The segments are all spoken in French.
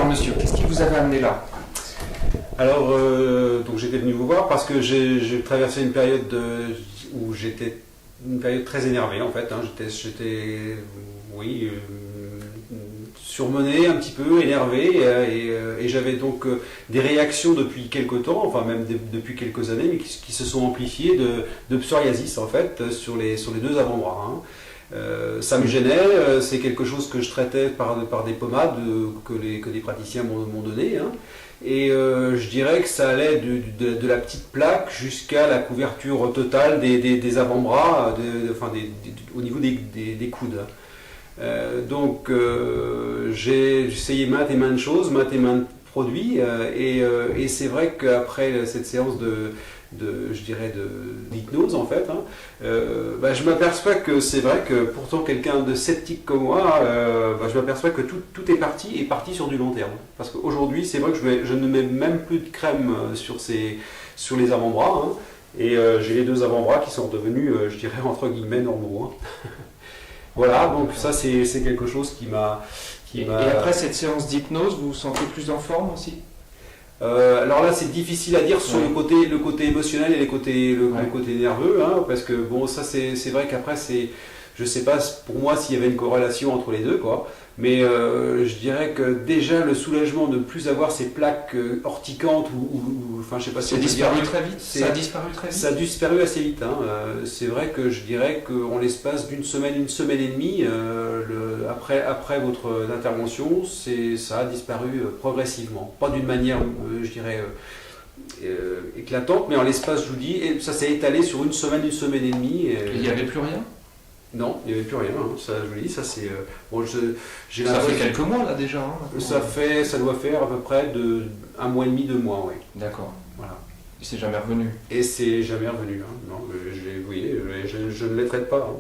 monsieur, qu'est-ce qui vous avait amené là? Alors, donc j'étais venu vous voir parce que j'ai traversé une période où j'étais une période très énervée en fait. Hein. J'étais, oui, surmené, un petit peu énervé, et j'avais donc des réactions depuis quelque temps, enfin même depuis quelques années, mais qui se sont amplifiées de psoriasis en fait sur les deux avant-bras. Hein. Ça me gênait, c'est quelque chose que je traitais par des pommades que des praticiens m'ont donné. Hein. Et je dirais que ça allait de la petite plaque jusqu'à la couverture totale des avant-bras, au niveau des coudes. Donc j'ai essayé maintes et maintes choses, maintes et maintes produits, et c'est vrai qu'après cette séance d'hypnose en fait, hein, je m'aperçois que c'est vrai que pourtant quelqu'un de sceptique comme moi, je m'aperçois que tout est parti sur du long terme. Parce qu'aujourd'hui c'est vrai que je ne mets même plus de crème sur les avant-bras, hein, et j'ai les deux avant-bras qui sont devenus, je dirais entre guillemets, normaux. Hein. Voilà, donc ça c'est quelque chose qui m'a... Et après cette séance d'hypnose, vous vous sentez plus en forme aussi? Alors là, c'est difficile à dire sur le côté émotionnel et le côté nerveux, hein, parce que bon, ça c'est vrai qu'après je sais pas pour moi s'il y avait une corrélation entre les deux, quoi. Mais je dirais que déjà le soulagement de ne plus avoir ces plaques urticantes enfin je sais pas si ça a disparu très vite. Ça a disparu très vite. Ça a disparu assez vite. Hein. C'est vrai que je dirais qu'en l'espace d'une semaine, une semaine et demie, après votre intervention, ça a disparu progressivement. Pas d'une manière, je dirais, éclatante, mais en l'espace, je vous dis, et ça s'est étalé sur une semaine et demie. Il n'y avait plus rien? Non, il n'y avait plus rien. Hein. Ça, je vous dis, ça c'est. Bon, ça fait quelques mois là déjà. Hein, ça doit faire à peu près un mois et demi, 2 mois, oui. D'accord. Voilà. Et c'est jamais revenu. Et c'est jamais revenu. Hein. Non, vous voyez, je ne les traite pas. Hein.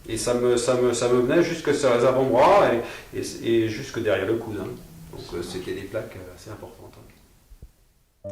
Et ça me venait jusque sur les avant-bras et jusque derrière le coude. Hein. Donc c'était des plaques assez importantes. Hein.